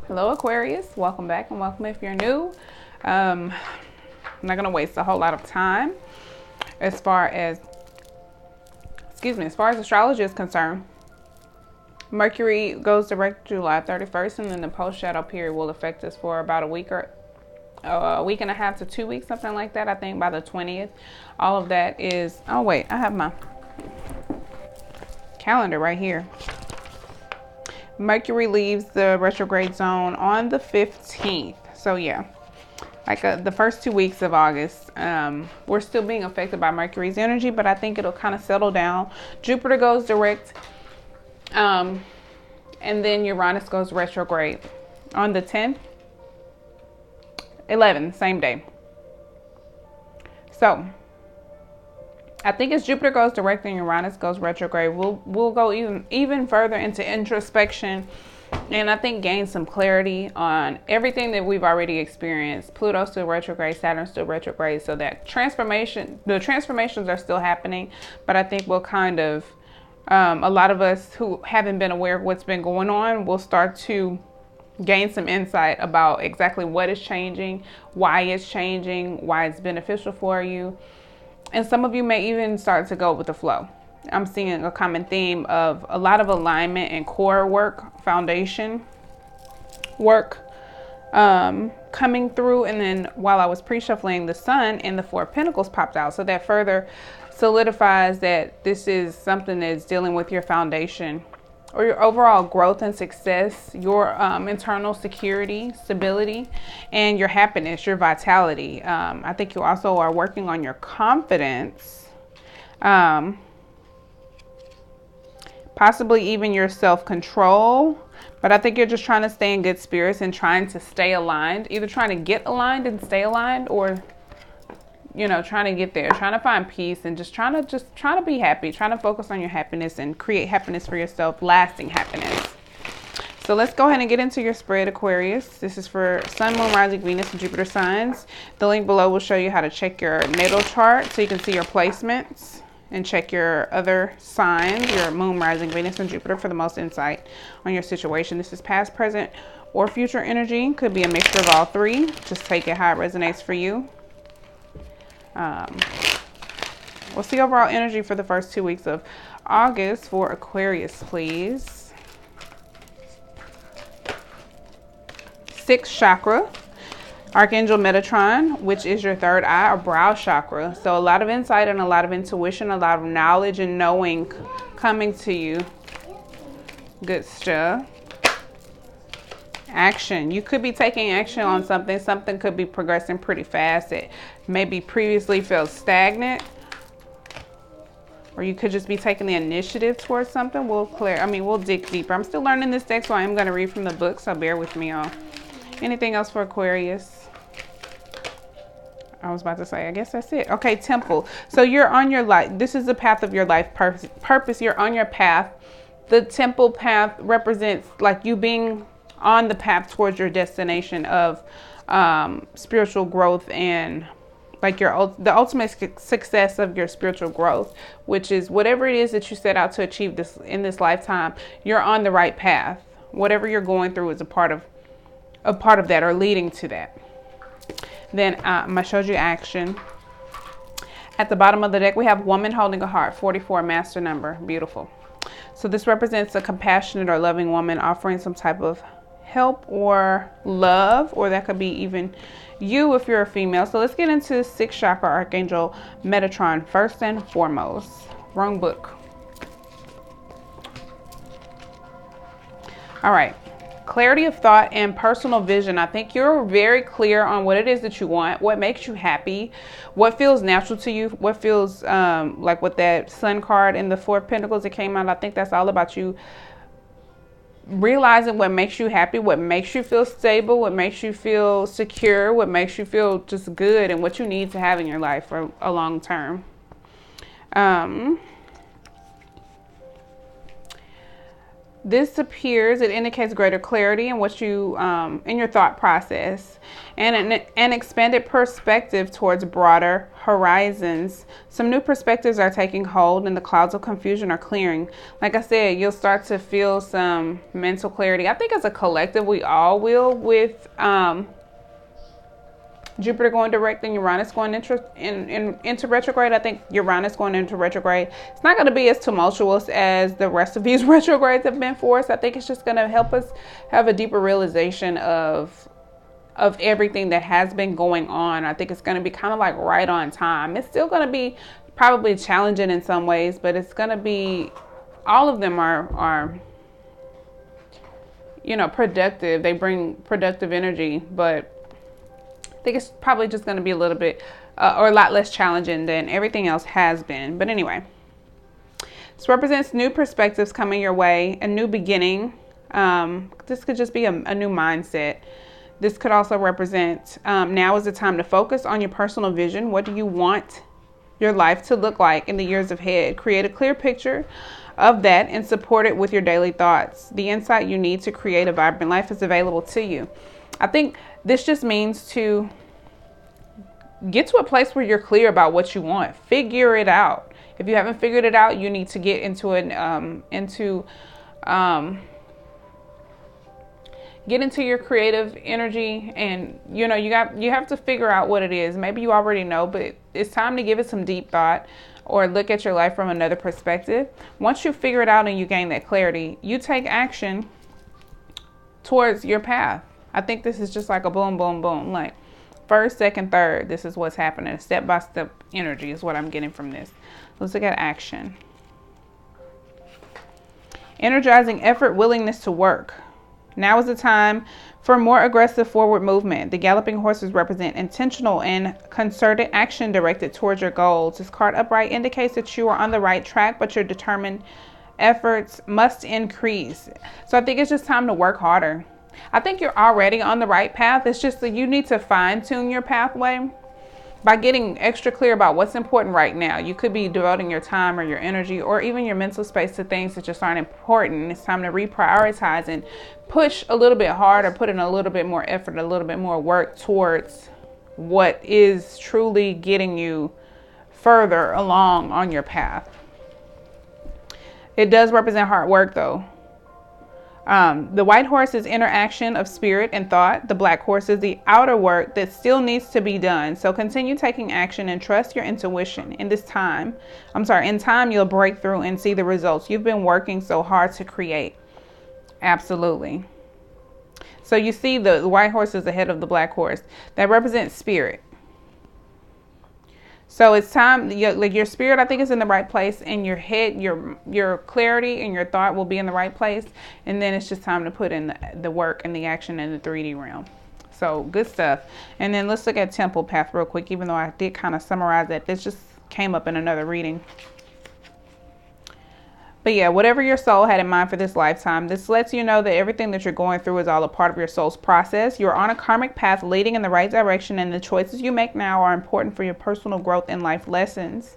Hello Aquarius, welcome back and welcome if you're new. I'm not going to waste a whole lot of time as far as astrology is concerned. Mercury goes direct July 31st, and then the post shadow period will affect us for about a week and a half to 2 weeks, something like that. I think by the 20th. All of that is, oh wait, I have my calendar right here. Mercury leaves the retrograde zone on the 15th. So yeah, like the first 2 weeks of August, we're still being affected by Mercury's energy, but I think it'll kind of settle down. Jupiter goes direct, and then Uranus goes retrograde on the 10th, 11th, same day. So I think as Jupiter goes direct and Uranus goes retrograde, we'll go even further into introspection, and I think gain some clarity on everything that we've already experienced. Pluto's still retrograde, Saturn's still retrograde, so that the transformations are still happening, but I think we'll kind of, a lot of us who haven't been aware of what's been going on will start to gain some insight about exactly what is changing, why it's changing, why it's beneficial for you. And some of you may even start to go with the flow. I'm seeing a common theme of a lot of alignment and core work, foundation work coming through. And then while I was pre-shuffling, the Sun and the Four of Pentacles popped out. So that further solidifies that this is something that's dealing with your foundation or your overall growth and success, your internal security, stability, and your happiness, your vitality. I think you also are working on your confidence, possibly even your self-control. But I think you're just trying to stay in good spirits and trying to stay aligned, either trying to get aligned and stay aligned, or trying to get there, trying to find peace, and just trying to be happy, trying to focus on your happiness and create happiness for yourself, lasting happiness. So let's go ahead and get into your spread, Aquarius. This is for Sun, Moon, Rising, Venus, and Jupiter signs. The link below will show you how to check your natal chart so you can see your placements and check your other signs, your Moon, Rising, Venus, and Jupiter, for the most insight on your situation. This is past, present, or future energy. Could be a mixture of all three. Just take it how it resonates for you. We'll see overall energy for the first 2 weeks of August for Aquarius, please. 6th chakra, Archangel Metatron, which is your third eye or brow chakra. So a lot of insight and a lot of intuition, a lot of knowledge and knowing coming to you. Good stuff. Action. You could be taking action on something. Something could be progressing pretty fast. It maybe previously felt stagnant, or you could just be taking the initiative towards something. We'll dig deeper. I'm still learning this deck, so I am going to read from the book, so bear with me on. Anything else for Aquarius? I was about to say, I guess that's it. Okay, Temple. So you're on your life. This is the path of your life purpose. You're on your path. The Temple path represents like you being on the path towards your destination of spiritual growth and like the ultimate success of your spiritual growth, which is whatever it is that you set out to achieve in this lifetime. You're on the right path. Whatever you're going through is a part of that, or leading to that. Then I showed you action. At the bottom of the deck, we have woman holding a heart, 44, master number. Beautiful. So this represents a compassionate or loving woman offering some type of help or love, or that could be even you if you're a female. So let's get into 6th chakra, Archangel Metatron, first and foremost. Wrong book. All right. Clarity of thought and personal vision. I think you're very clear on what it is that you want, what makes you happy, what feels natural to you, what feels like with that Sun card and the Four of Pentacles that came out. I think that's all about you realizing what makes you happy, what makes you feel stable, what makes you feel secure, what makes you feel just good, and what you need to have in your life for a long term. This appears, it indicates greater clarity in what you, in your thought process, and an expanded perspective towards broader horizons. Some new perspectives are taking hold and the clouds of confusion are clearing. Like I said, you'll start to feel some mental clarity. I think as a collective, we all will, with Jupiter going direct and Uranus going into retrograde. I think Uranus going into retrograde, it's not going to be as tumultuous as the rest of these retrogrades have been for us. I think it's just going to help us have a deeper realization of everything that has been going on. I think it's going to be kind of like right on time. It's still going to be probably challenging in some ways, but it's going to be, all of them are you know, productive. They bring productive energy, but I think it's probably just going to be a little bit or a lot less challenging than everything else has been. But anyway, this represents new perspectives coming your way, a new beginning. This could just be a new mindset. This could also represent now is the time to focus on your personal vision. What do you want your life to look like in the years ahead? Create a clear picture of that and support it with your daily thoughts. The insight you need to create a vibrant life is available to you. I think this just means to get to a place where you're clear about what you want. Figure it out. If you haven't figured it out, you need to get into get into your creative energy, and you know, you have to figure out what it is. Maybe you already know, but it's time to give it some deep thought or look at your life from another perspective. Once you figure it out and you gain that clarity, you take action towards your path. I think this is just like a boom, boom, boom. Like first, second, third, this is what's happening. Step-by-step energy is what I'm getting from this. Let's look at action. Energizing effort, willingness to work. Now is the time for more aggressive forward movement. The galloping horses represent intentional and concerted action directed towards your goals. This card upright indicates that you are on the right track, but your determined efforts must increase. So I think it's just time to work harder. I think you're already on the right path. It's just that you need to fine tune your pathway by getting extra clear about what's important right now. You could be devoting your time or your energy or even your mental space to things that just aren't important. It's time to reprioritize and push a little bit harder, put in a little bit more effort, a little bit more work towards what is truly getting you further along on your path. It does represent hard work though. The white horse is interaction of spirit and thought. The black horse is the outer work that still needs to be done. So continue taking action and trust your intuition. In time, you'll break through and see the results you've been working so hard to create. Absolutely. So you see the white horse is ahead of the black horse. That represents spirit. So it's time, your spirit, I think, is in the right place, and your head, your clarity and your thought will be in the right place. And then it's just time to put in the work and the action in the 3D realm. So good stuff. And then let's look at temple path real quick, even though I did kind of summarize that. This just came up in another reading. But yeah, whatever your soul had in mind for this lifetime, this lets you know that everything that you're going through is all a part of your soul's process. You're on a karmic path leading in the right direction, and the choices you make now are important for your personal growth and life lessons.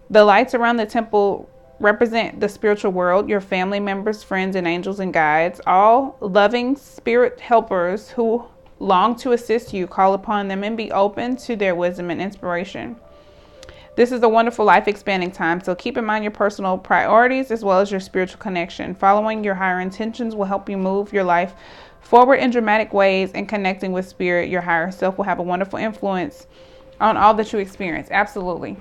The lights around the temple represent the spiritual world, your family members, friends, and angels and guides, all loving spirit helpers who long to assist you. Call upon them and be open to their wisdom and inspiration. This is a wonderful life expanding time, so keep in mind your personal priorities as well as your spiritual connection. Following your higher intentions will help you move your life forward in dramatic ways, and connecting with spirit, your higher self, will have a wonderful influence on all that you experience. Absolutely.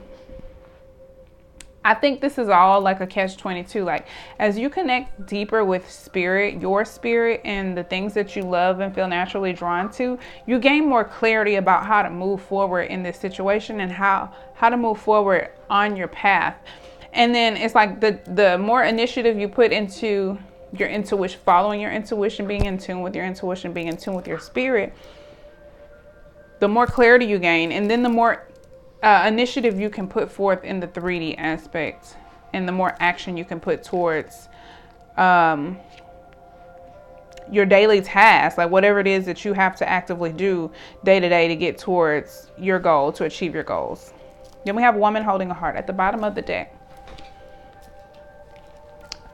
I think this is all like a catch-22. Like as you connect deeper with spirit, your spirit, and the things that you love and feel naturally drawn to, you gain more clarity about how to move forward in this situation and how to move forward on your path. And then it's like the more initiative you put into your intuition, following your intuition, being in tune with your intuition, being in tune with your spirit, the more clarity you gain, and then the more initiative you can put forth in the 3D aspect, and the more action you can put towards your daily tasks, like whatever it is that you have to actively do day to day to get towards your goal, to achieve your goals. Then we have woman holding a heart at the bottom of the deck.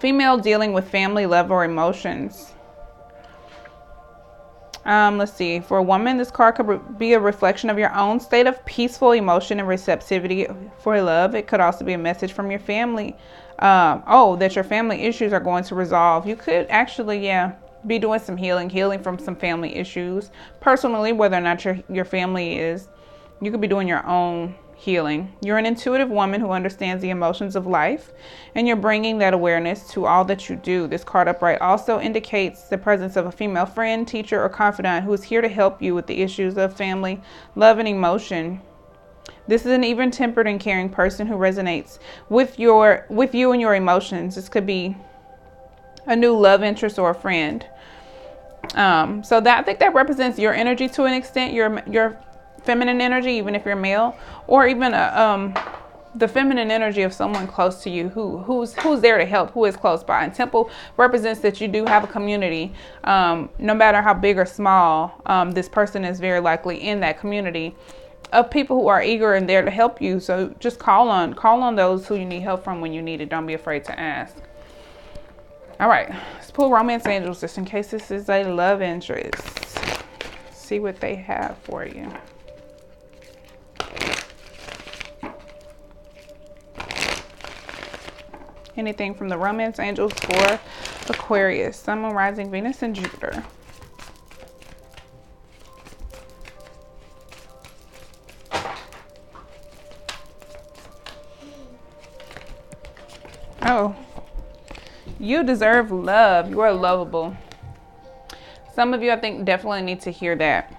Female dealing with family, love, or emotions. Let's see. For a woman, this card could be a reflection of your own state of peaceful emotion and receptivity for love. It could also be a message from your family. That your family issues are going to resolve. You could actually, be doing some healing from some family issues. Personally, whether or not your family is, you could be doing your own healing. You're an intuitive woman who understands the emotions of life, and you're bringing that awareness to all that you do. This card upright also indicates the presence of a female friend, teacher, or confidant who is here to help you with the issues of family, love, and emotion. This is an even-tempered and caring person who resonates with you and your emotions. This could be a new love interest or a friend. I think that represents your energy to an extent, your feminine energy, even if you're male, or even the feminine energy of someone close to you who's there to help, who is close by. And Temple represents that you do have a community. No matter how big or small, this person is very likely in that community of people who are eager and there to help you. So just call on those who you need help from when you need it. Don't be afraid to ask. All right, let's pull Romance Angels just in case this is a love interest. See what they have for you. Anything from the Romance Angels for Aquarius, Sun, Moon, Rising, Venus, and Jupiter. Oh, you deserve love. You are lovable. Some of you, I think, definitely need to hear that.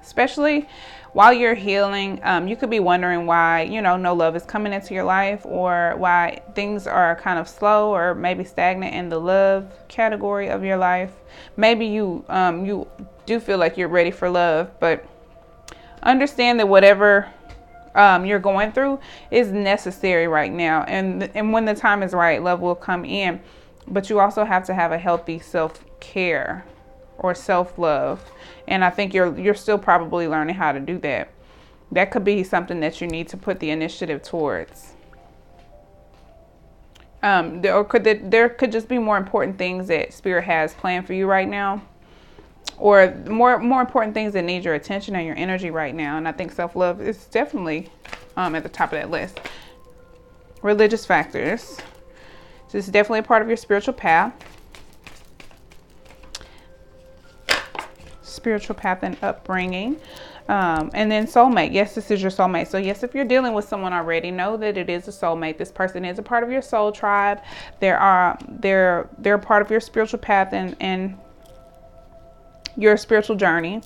Especially while you're healing, you could be wondering why, no love is coming into your life, or why things are kind of slow or maybe stagnant in the love category of your life. Maybe you do feel like you're ready for love, but understand that whatever you're going through is necessary right now. And when the time is right, love will come in. But you also have to have a healthy self-care or self-love. And I think you're still probably learning how to do that. That could be something that you need to put the initiative towards. There could just be more important things that Spirit has planned for you right now, or more important things that need your attention and your energy right now. And I think self-love is definitely at the top of that list. Religious factors. This is definitely a part of your spiritual path. Spiritual path and upbringing. And then soulmate. Yes, this is your soulmate. So yes, if you're dealing with someone already, know that it is a soulmate. This person is a part of your soul tribe. They're part of your spiritual path and your spiritual journey.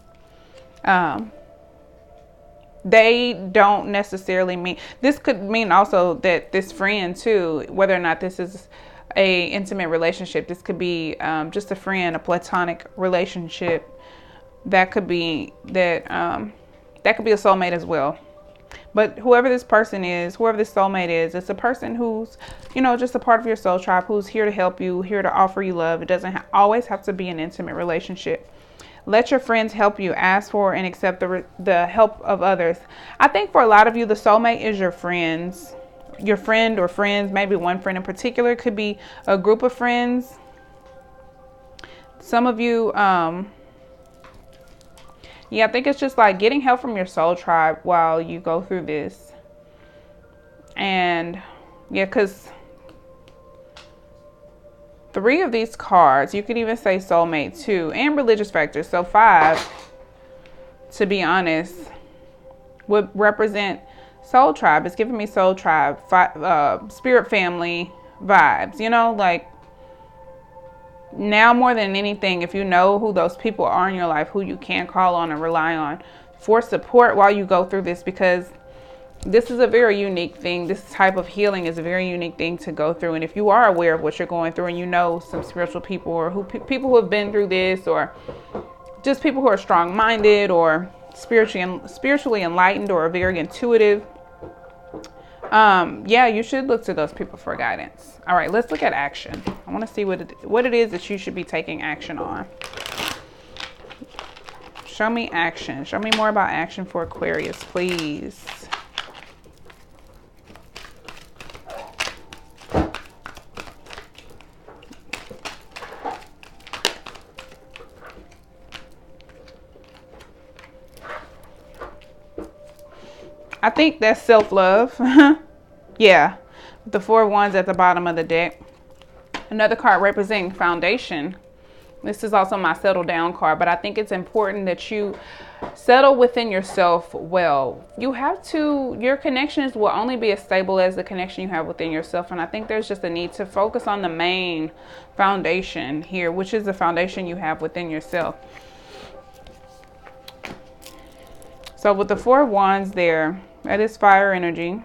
They don't necessarily mean, this could mean also that this friend too, whether or not this is a intimate relationship, this could be just a friend, a platonic relationship. That could be that could be a soulmate as well. But whoever this person is, whoever this soulmate is, it's a person who's, just a part of your soul tribe, who's here to help you, here to offer you love. It doesn't always have to be an intimate relationship. Let your friends help you. Ask for and accept the help of others. I think for a lot of you, the soulmate is your friends. Your friend or friends, maybe one friend in particular. It could be a group of friends. Some of you, I think it's just like getting help from your soul tribe while you go through this. And because 3 of these cards, you could even say soulmate too, and religious factors. So 5, to be honest, would represent soul tribe. It's giving me soul tribe, spirit family vibes, like now more than anything, if you know who those people are in your life, who you can call on and rely on for support while you go through this, because this is a very unique thing. This type of healing is a very unique thing to go through. And if you are aware of what you're going through, and you know some spiritual people, or people who have been through this, or just people who are strong-minded or spiritually enlightened or very intuitive, you should look to those people for guidance. All right, let's look at action. I want to see what it is that you should be taking action on. Show me action. Show me more about action for Aquarius, please. I think that's self-love. Yeah, the 4 of Wands at the bottom of the deck. Another card representing foundation. This is also my settle down card, but I think it's important that you settle within yourself well. You have to, your connections will only be as stable as the connection you have within yourself. And I think there's just a need to focus on the main foundation here, which is the foundation you have within yourself. So with the 4 of Wands there, that is fire energy.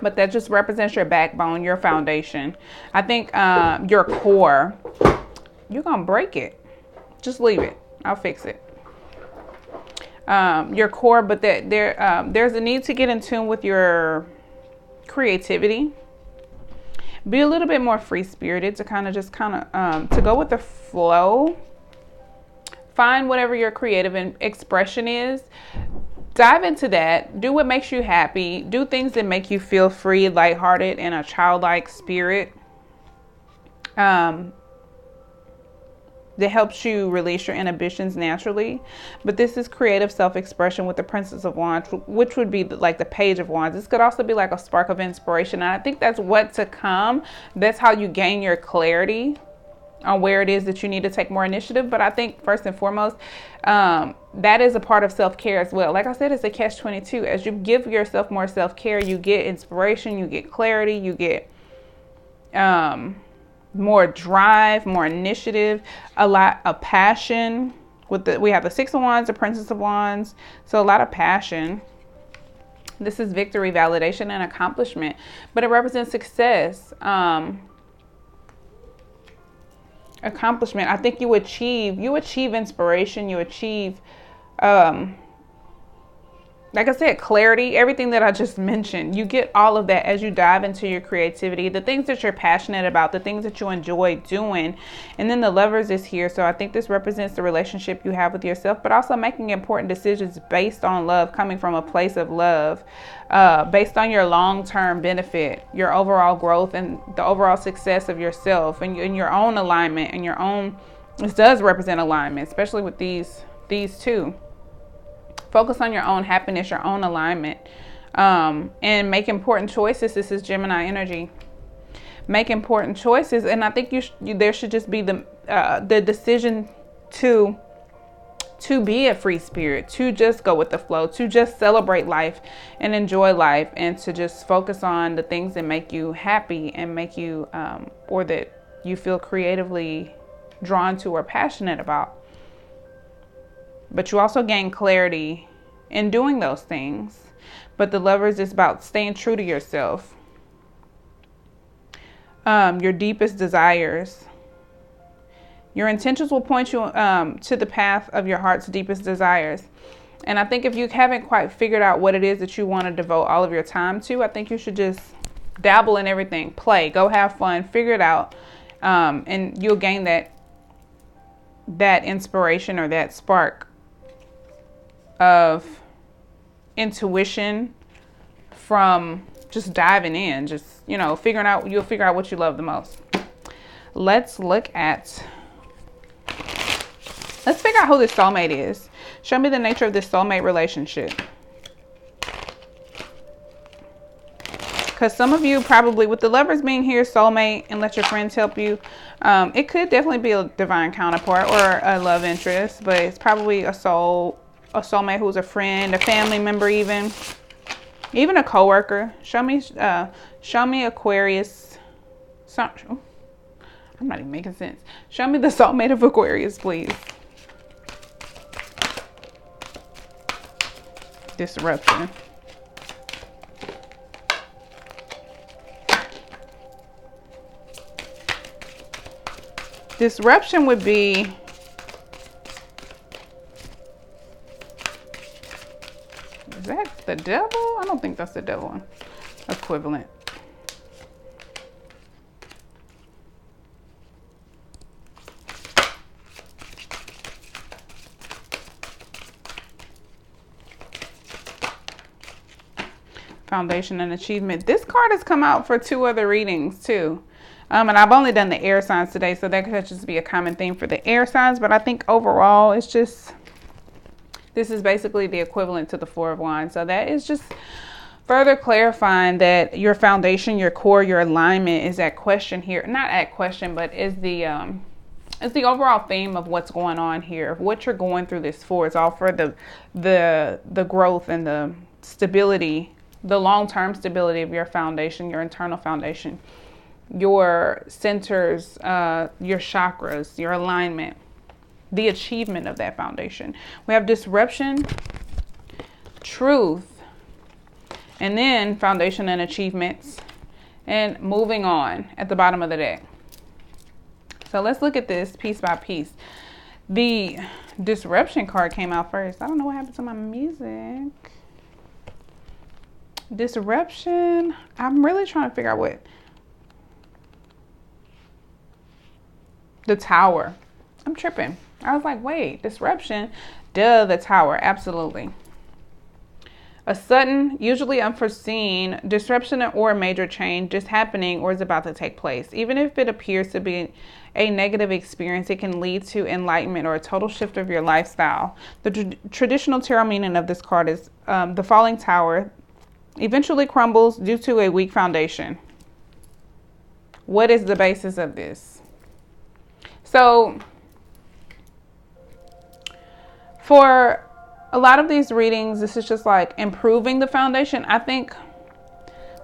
But that just represents your backbone, your foundation. I think your core. You're going to break it. Just leave it. I'll fix it. Your core, but that there's a need to get in tune with your creativity. Be a little bit more free-spirited to to go with the flow. Find whatever your creative expression is. Dive into that. Do what makes you happy. Do things that make you feel free, lighthearted, and a childlike spirit. That helps you release your inhibitions naturally. But this is creative self-expression with the Princess of Wands, which would be like the Page of Wands. This could also be like a spark of inspiration. And I think that's what to come. That's how you gain your clarity on where it is that you need to take more initiative. But I think first and foremost, that is a part of self-care as well. Like I said, it's a catch-22. As you give yourself more self-care, you get inspiration, you get clarity, you get more drive, more initiative, a lot of passion. We have the 6 of Wands, the Princess of Wands, so a lot of passion. This is victory, validation, and accomplishment, but it represents success, accomplishment. I think you achieve inspiration, you achieve like I said, clarity, everything that I just mentioned. You get all of that as you dive into your creativity, the things that you're passionate about, the things that you enjoy doing. And then the Lovers is here. So I think this represents the relationship you have with yourself, but also making important decisions based on love, coming from a place of love, based on your long-term benefit, your overall growth, and the overall success of yourself, and your own alignment, and your own, this does represent alignment, especially with these two. Focus on your own happiness, your own alignment, and make important choices. This is Gemini energy. Make important choices, and I think there should just be the decision to be a free spirit, to just go with the flow, to just celebrate life and enjoy life, and to just focus on the things that make you happy and make you, or that you feel creatively drawn to or passionate about. But you also gain clarity in doing those things. But the Lovers is about staying true to yourself. Your deepest desires. Your intentions will point you to the path of your heart's deepest desires. And I think if you haven't quite figured out what it is that you want to devote all of your time to, I think you should just dabble in everything. Play, go have fun, figure it out. And you'll gain that inspiration or that spark of intuition from just diving in, just, you'll figure out what you love the most. Let's figure out who this soulmate is. Show me the nature of this soulmate relationship. Because some of you probably, with the Lovers being here, soulmate, and let your friends help you, it could definitely be a divine counterpart or a love interest, but it's probably a soulmate who's a friend, a family member, even a coworker. Show me Aquarius. I'm not even making sense. Show me the soulmate of Aquarius, please. Disruption. Disruption would be, is that the devil? I don't think that's the devil equivalent. Foundation and achievement. This card has come out for 2 other readings too. And I've only done the air signs today, so that could just be a common theme for the air signs. But I think overall, it's just This is basically the equivalent to the Four of Wands. So that is just further clarifying that your foundation, your core, your alignment is at question here. Not at question, but is the overall theme of what's going on here, of what you're going through this for. It's all for the growth and the stability, the long-term stability of your foundation, your internal foundation, your centers, your chakras, your alignment, the achievement of that foundation. We have disruption, truth, and then foundation and achievements, and moving on at the bottom of the deck. So let's look at this piece by piece. The disruption card came out first. I don't know what happened to my music. Disruption. I'm really trying to figure out what. The Tower. I'm tripping. I was like, wait, disruption. Duh, the Tower. Absolutely. A sudden, usually unforeseen disruption or a major change just happening or is about to take place. Even if it appears to be a negative experience, it can lead to enlightenment or a total shift of your lifestyle. The traditional tarot meaning of this card is the falling tower eventually crumbles due to a weak foundation. What is the basis of this? So, for a lot of these readings, this is just like improving the foundation. I think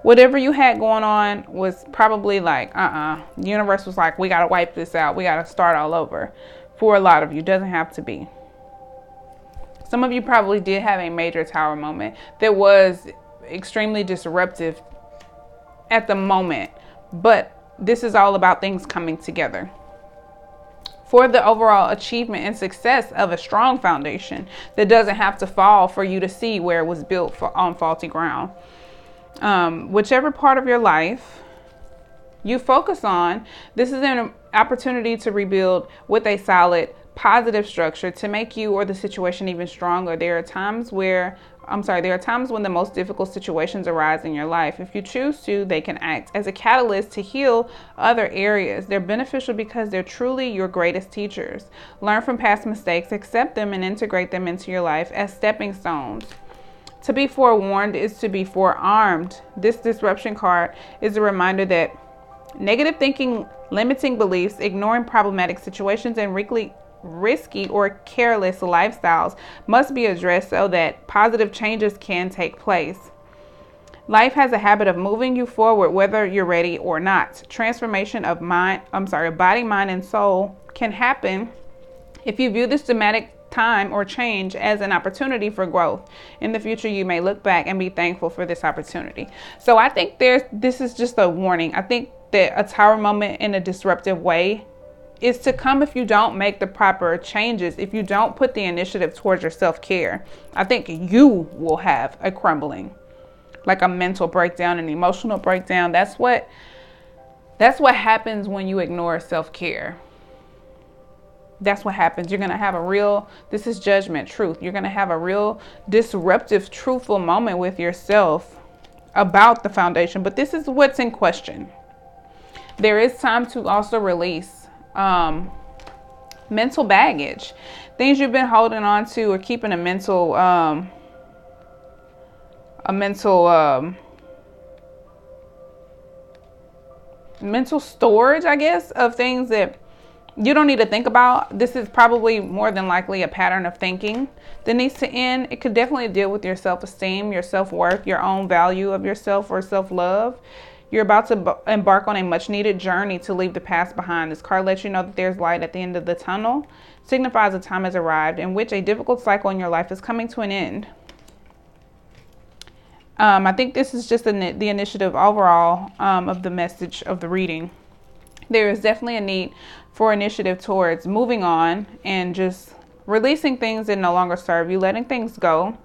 whatever you had going on was probably like, the universe was like, we got to wipe this out. We got to start all over. For a lot of you, doesn't have to be. Some of you probably did have a major tower moment that was extremely disruptive at the moment. But this is all about things coming together. For the overall achievement and success of a strong foundation that doesn't have to fall for you to see where it was built on faulty ground. Whichever part of your life you focus on, this is an opportunity to rebuild with a solid, positive structure to make you or the situation even stronger. There are times when the most difficult situations arise in your life. If you choose to, they can act as a catalyst to heal other areas. They're beneficial because they're truly your greatest teachers. Learn from past mistakes, accept them, and integrate them into your life as stepping stones. To be forewarned is to be forearmed. This disruption card is a reminder that negative thinking, limiting beliefs, ignoring problematic situations, and risky or careless lifestyles must be addressed so that positive changes can take place. Life has a habit of moving you forward whether you're ready or not. Transformation of body, mind, and soul can happen if you view this dramatic time or change as an opportunity for growth. In the future, you may look back and be thankful for this opportunity. So I think this is just a warning. I think that a tower moment in a disruptive way is to come if you don't make the proper changes, if you don't put the initiative towards your self-care. I think you will have a crumbling, like a mental breakdown, an emotional breakdown. That's what happens when you ignore self-care. That's what happens. You're going to have this is judgment, truth. You're going to have a real disruptive, truthful moment with yourself about the foundation. But this is what's in question. There is time to also release mental baggage, things you've been holding on to or keeping a mental storage, I guess, of things that you don't need to think about. This is probably more than likely a pattern of thinking that needs to end. It could definitely deal with your self-esteem, your self-worth, your own value of yourself or self-love. You're about to embark on a much-needed journey to leave the past behind. This card lets you know that there's light at the end of the tunnel. Signifies a time has arrived in which a difficult cycle in your life is coming to an end. I think this is just the initiative overall of the message of the reading. There is definitely a need for initiative towards moving on and just releasing things that no longer serve you, letting things go.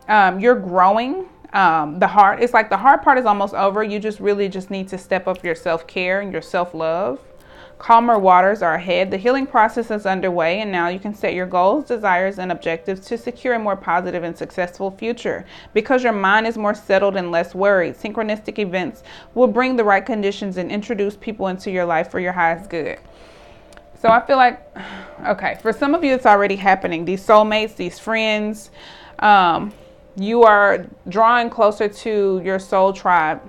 You're growing. The hard part is almost over. You just really need to step up your self-care and your self-love. Calmer waters are ahead. The healing process is underway, and now you can set your goals, desires, and objectives to secure a more positive and successful future. Because your mind is more settled and less worried, synchronistic events will bring the right conditions and introduce people into your life for your highest good. So I feel like Okay, for some of you, it's already happening. These soulmates, these friends, you are drawing closer to your soul tribe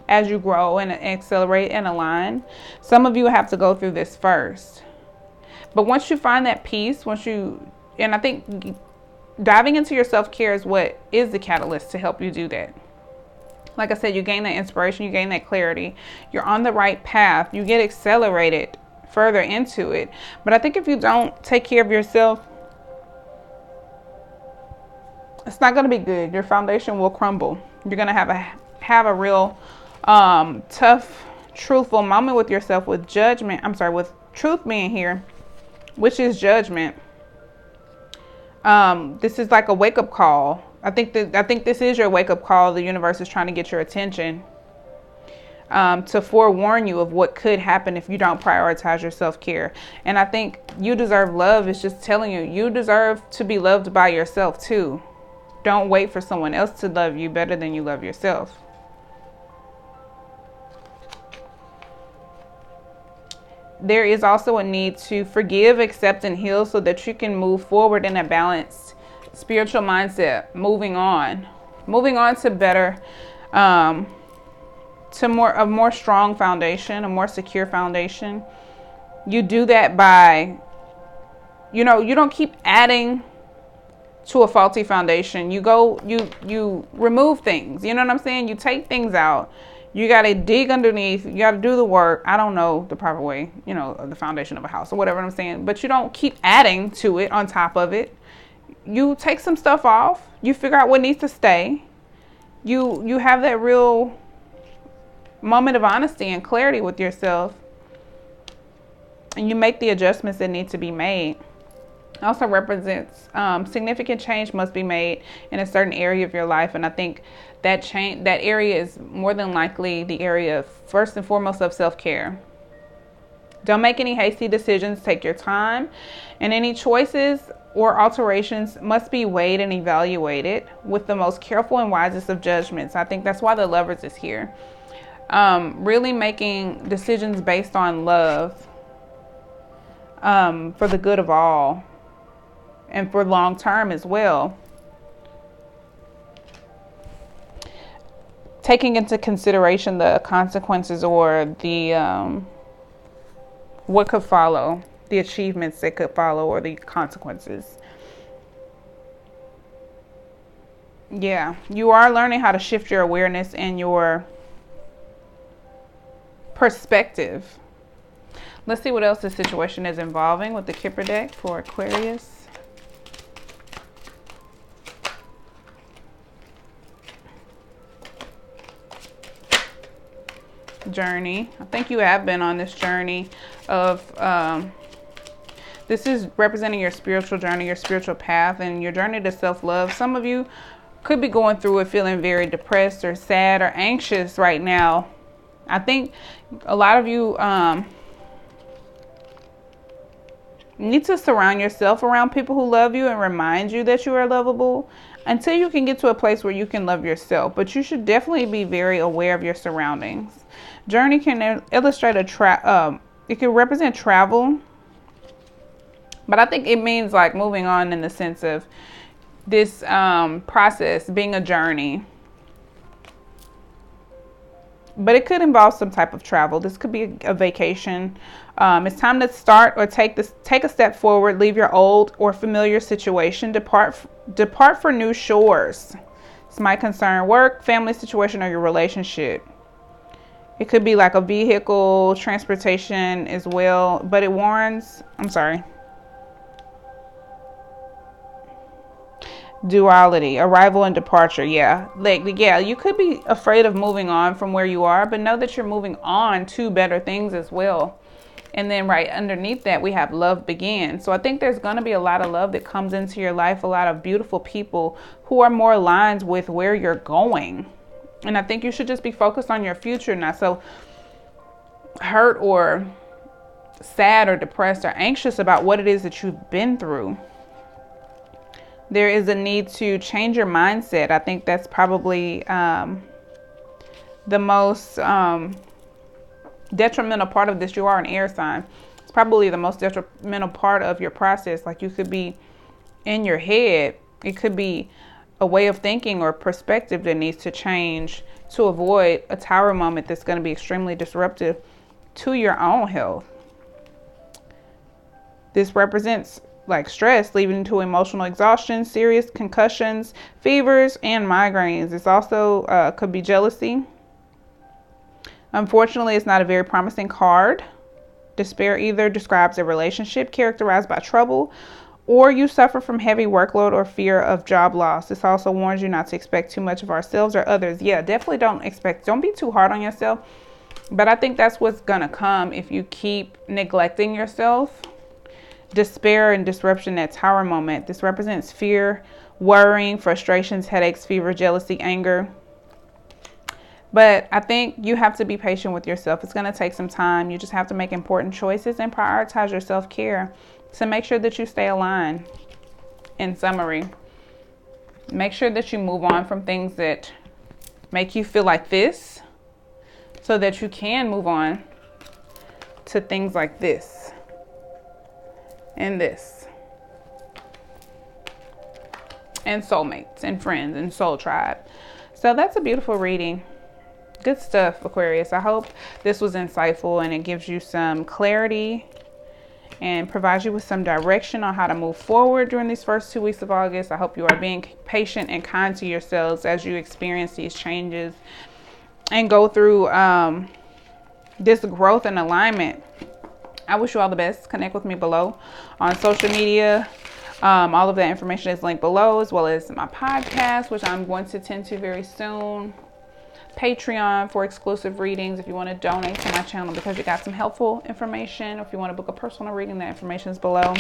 as you grow and accelerate and align. Some of you have to go through this first. But once you find that peace, and I think diving into your self-care is what is the catalyst to help you do that. Like I said, you gain that inspiration, you gain that clarity. You're on the right path. You get accelerated further into it. But I think if you don't take care of yourself, it's not going to be good. Your foundation will crumble. You're going to have a real tough, truthful moment with yourself, with judgment. I'm sorry, with truth being here, which is judgment. This is like a wake-up call. I think this is your wake-up call. The universe is trying to get your attention, to forewarn you of what could happen if you don't prioritize your self-care. And I think you deserve love. It's just telling you, you deserve to be loved by yourself too. Don't wait for someone else to love you better than you love yourself. There is also a need to forgive, accept, and heal so that you can move forward in a balanced spiritual mindset. Moving on to better, to a more strong foundation, a more secure foundation. You do that by, you don't keep adding to a faulty foundation. You remove things. You know what I'm saying? You take things out. You got to dig underneath. You got to do the work. I don't know the proper way, the foundation of a house or whatever I'm saying. But you don't keep adding to it on top of it. You take some stuff off. You figure out what needs to stay. You have that real moment of honesty and clarity with yourself. And you make the adjustments that need to be made. Also represents significant change must be made in a certain area of your life, and I think that area is more than likely the area of, first and foremost, of self-care. Don't make any hasty decisions. Take your time, and any choices or alterations must be weighed and evaluated with the most careful and wisest of judgments. I think that's why the Lovers is here. Really making decisions based on love, for the good of all. And for long term as well. Taking into consideration the consequences or the what could follow, the achievements that could follow, or the consequences. Yeah, you are learning how to shift your awareness and your perspective. Let's see what else this situation is involving with the Kipper deck for Aquarius. Journey. I think you have been on this journey of this is representing your spiritual journey, your spiritual path, and your journey to self-love. Some of you could be going through it feeling very depressed or sad or anxious right now. I think a lot of you need to surround yourself around people who love you and remind you that you are lovable until you can get to a place where you can love yourself. But you should definitely be very aware of your surroundings. Journey can illustrate it can represent travel, but I think it means like moving on in the sense of this process being a journey. But it could involve some type of travel. This could be a vacation. It's time to start or take a step forward. Leave your old or familiar situation. Depart for new shores. This might concern work, family situation, or your relationship. It could be like a vehicle, transportation as well, but it warns, duality, arrival and departure. Yeah, you could be afraid of moving on from where you are, but know that you're moving on to better things as well. And then right underneath that, we have love begins. So I think there's going to be a lot of love that comes into your life, a lot of beautiful people who are more aligned with where you're going. And I think you should just be focused on your future, not so hurt or sad or depressed or anxious about what it is that you've been through. There is a need to change your mindset. I think that's probably the most detrimental part of this. You are an air sign. It's probably the most detrimental part of your process. Like, you could be in your head. It could be a way of thinking or perspective that needs to change to avoid a tower moment that's going to be extremely disruptive to your own health. This represents like stress leading to emotional exhaustion, serious concussions, fevers, and migraines. It's also could be jealousy. Unfortunately, it's not a very promising card. Despair either describes a relationship characterized by trouble, or you suffer from heavy workload or fear of job loss. This also warns you not to expect too much of ourselves or others. Yeah, definitely don't be too hard on yourself. But I think that's what's gonna come if you keep neglecting yourself. Despair and disruption, that tower moment. This represents fear, worrying, frustrations, headaches, fever, jealousy, anger. But I think you have to be patient with yourself. It's going to take some time. You just have to make important choices and prioritize your self-care to make sure that you stay aligned. In summary, make sure that you move on from things that make you feel like this, so that you can move on to things like this and this, and soulmates and friends and soul tribe. So that's a beautiful reading. Good stuff, Aquarius. I hope this was insightful and it gives you some clarity and provides you with some direction on how to move forward during these first 2 weeks of August. I hope you are being patient and kind to yourselves as you experience these changes and go through this growth and alignment. I wish you all the best. Connect with me below on social media. All of that information is linked below, as well as my podcast, which I'm going to tend to very soon. Patreon for exclusive readings if you want to donate to my channel because you got some helpful information. If you want to book a personal reading, that information is below,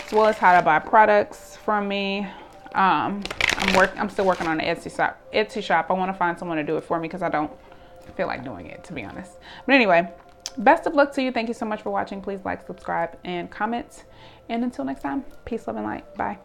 as well as how to buy products from me. I'm still working on an Etsy shop. I want to find someone to do it for me because I don't feel like doing it, to be honest. But anyway, best of luck to you. Thank you so much for watching. Please like, subscribe, and comment. And until next time, peace, love, and light. Bye.